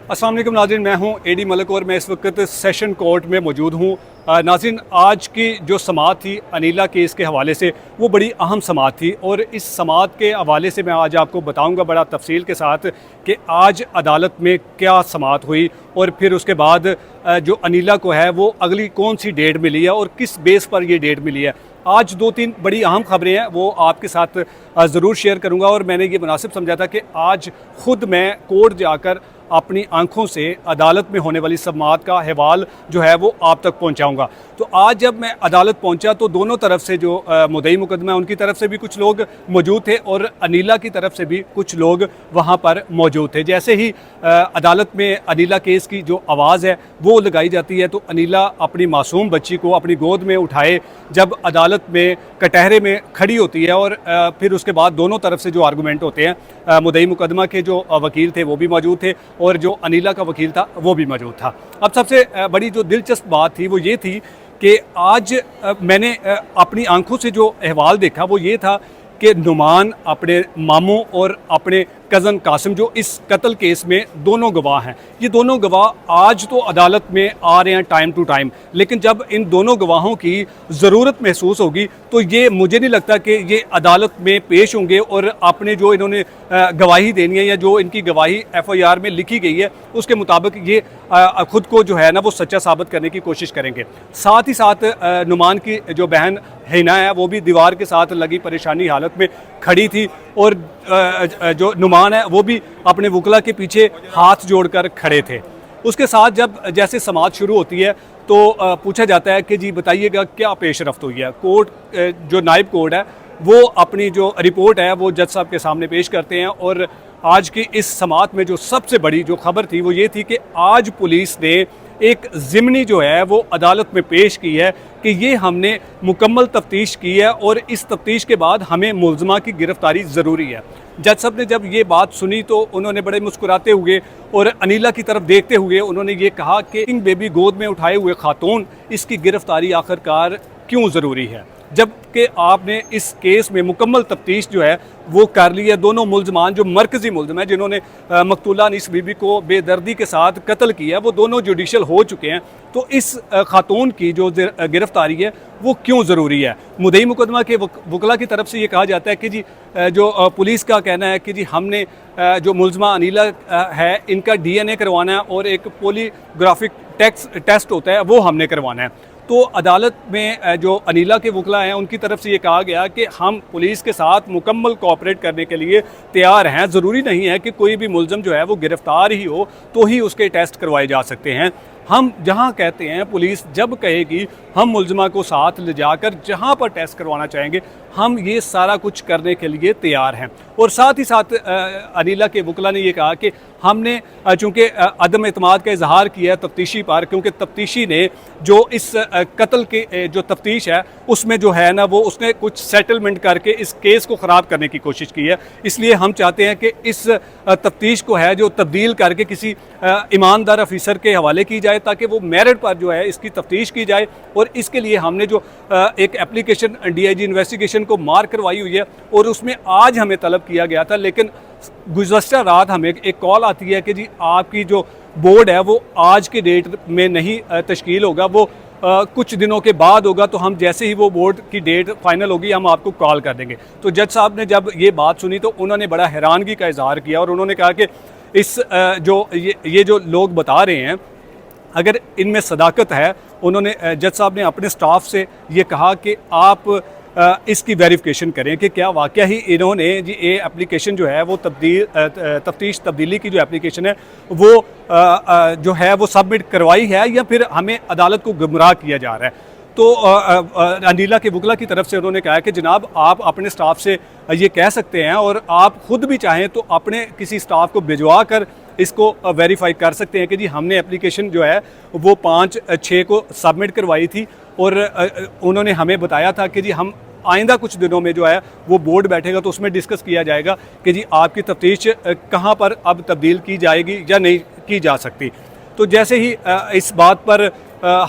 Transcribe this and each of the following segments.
अस्सलाम वालेकुम नाज़रीन, मैं हूं एडी मलिक और मैं इस वक्त सेशन कोर्ट में मौजूद हूं। नाज़रीन, आज की जो समाअत थी अनीला केस के हवाले से वो बड़ी अहम समाअत थी और इस समाअत के हवाले से मैं आज आपको बताऊंगा बड़ा तफसील के साथ कि आज अदालत में क्या समाअत हुई और फिर उसके बाद जो अनीला को है वो अगली कौन सी डेट मिली है और किस बेस पर ये डेट मिली है। आज दो तीन बड़ी अहम खबरें हैं वो आपके साथ ज़रूर शेयर करूंगा और मैंने ये मुनासिब समझा था कि आज ख़ुद मैं कोर्ट जाकर अपनी आंखों से अदालत में होने वाली समाअत का अहवाल जो है वो आप तक पहुंचाऊंगा। तो आज जब मैं अदालत पहुंचा तो दोनों तरफ से जो मुद्दई मुकदमा है उनकी तरफ से भी कुछ लोग मौजूद थे और अनीला की तरफ से भी कुछ लोग वहां पर मौजूद थे। जैसे ही अदालत में अनीला केस की जो आवाज़ है वो लगाई जाती है तो अनीला अपनी मासूम बच्ची को अपनी गोद में उठाए जब अदालत में कटहरे में खड़ी होती है और फिर उसके बाद दोनों तरफ से जो आर्गूमेंट होते हैं, मुद्दई मुकदमा के जो वकील थे वो भी मौजूद थे और जो अनीला का वकील था वो भी मौजूद था। अब सबसे बड़ी जो दिलचस्प बात थी वो ये थी कि आज मैंने अपनी आंखों से जो अहवाल देखा वो ये था कि नुमान अपने मामू और अपने कज़न कासिम जो इस कत्ल केस में दोनों गवाह हैं, ये दोनों गवाह आज तो अदालत में आ रहे हैं टाइम टू टाइम, लेकिन जब इन दोनों गवाहों की ज़रूरत महसूस होगी तो ये मुझे नहीं लगता कि ये अदालत में पेश होंगे और अपने जो इन्होंने गवाही देनी है या जो इनकी गवाही FIR में लिखी गई है उसके मुताबिक ये ख़ुद को जो है ना वो सच्चा साबित करने की कोशिश करेंगे। साथ ही साथ नुमान की जो बहन हिना है वो भी दीवार के साथ लगी परेशानी हालत में खड़ी थी और जो नुमान है वो भी अपने वकला के पीछे हाथ जोड़कर खड़े थे। उसके साथ जब जैसे समाअत शुरू होती है तो पूछा जाता है कि जी बताइएगा क्या पेश रफ्त हुई है। कोर्ट जो नायब कोर्ट है वो अपनी जो रिपोर्ट है वो जज साहब के सामने पेश करते हैं और आज की इस समाअत में जो सबसे बड़ी जो खबर थी वो ये थी कि आज पुलिस ने एक ज़िमनी जो है वो अदालत में पेश की है कि ये हमने मुकम्मल तफ्तीश की है और इस तफ्तीश के बाद हमें मुल्ज़मा की गिरफ़्तारी ज़रूरी है। जज साहब ने जब ये बात सुनी तो उन्होंने बड़े मुस्कुराते हुए और अनीला की तरफ देखते हुए उन्होंने ये कहा कि किंग बेबी गोद में उठाए हुए खातून इसकी गिरफ़्तारी आखिरकार क्यों ज़रूरी है, जबकि आपने इस केस में मुकम्मल तफ्तीश जो है वो कर ली है। दोनों मुल्ज़मान जो मरकज़ी मुल्ज़म हैं जिन्होंने मकतूला अनीस बीबी को बेदर्दी के साथ कत्ल किया वो दोनों जुडिशल हो चुके हैं, तो इस खातून की जो गिरफ़्तारी है वो क्यों ज़रूरी है। मुद्दई मुकदमा के वकला की तरफ से ये कहा जाता है कि जी जो पुलिस का कहना है कि जी हमने जो मुल्ज़मा अनीला है इनका DNA करवाना है और एक पॉलीग्राफिक टेस्ट होता है वो हमने करवाना है। तो अदालत में जो अनीला के वकला हैं उनकी तरफ से ये कहा गया कि हम पुलिस के साथ मुकम्मल कोऑपरेट करने के लिए तैयार हैं। ज़रूरी नहीं है कि कोई भी मुल्ज़म जो है वो गिरफ़्तार ही हो तो ही उसके टेस्ट करवाए जा सकते हैं। हम जहां कहते हैं पुलिस जब कहेगी हम मुल्ज़मा को साथ ले जाकर जहां पर टेस्ट करवाना चाहेंगे हम ये सारा कुछ करने के लिए तैयार हैं। और साथ ही साथ अनीला के वकला ने ये कहा कि हमने चूँकि अदम एतमाद का इजहार किया है तफ्तीशी पर, क्योंकि तफ्तीशी ने जो इस कत्ल के जो तफ्तीश है उसमें जो है ना वो उसने कुछ सेटलमेंट करके इस केस को ख़राब करने की कोशिश की है। इसलिए हम चाहते हैं कि इस तफ्तीश को है जो तब्दील करके किसी ईमानदार अफीसर के हवाले की जाए ताकि वो मेरिट पर जो है इसकी तफ्तीश की जाए। और इसके लिए हमने जो एक एप्लीकेशन DIG इन्वेस्टिगेशन को मार्क करवाई हुई है और उसमें आज हमें तलब किया गया था, लेकिन गुज़श्ता रात हमें एक कॉल आती है कि जी आपकी जो बोर्ड है वो आज के डेट में नहीं तश्कील होगा, वो कुछ दिनों के बाद होगा। तो हम जैसे ही वो बोर्ड की डेट फाइनल होगी हम आपको कॉल कर देंगे। तो जज साहब ने जब ये बात सुनी तो उन्होंने बड़ा हैरानगी का इजहार किया और उन्होंने कहा कि इस जो ये जो लोग बता रहे हैं अगर इनमें सदाकत है, उन्होंने जज साहब ने अपने स्टाफ से ये कहा कि आप इसकी वेरिफिकेशन करें कि क्या वाकया ही इन्होंने जी ये एप्लीकेशन जो है वो तफ्तीश तब्दीली की जो एप्लीकेशन है वो जो है वो सबमिट करवाई है या फिर हमें अदालत को गुमराह किया जा रहा है। तो अनीला के वकला की तरफ से उन्होंने कहा कि जनाब आप अपने स्टाफ से ये कह सकते हैं और आप ख़ुद भी चाहें तो अपने किसी स्टाफ को भिजवा कर इसको वेरीफाई कर सकते हैं कि जी हमने एप्लीकेशन जो है वो 5/6 को सबमिट करवाई थी और उन्होंने हमें बताया था कि जी हम आइंदा कुछ दिनों में जो है वो बोर्ड बैठेगा तो उसमें डिस्कस किया जाएगा कि जी आपकी तफ्तीश कहाँ पर अब तब्दील की जाएगी या नहीं की जा सकती। तो जैसे ही इस बात पर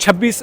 26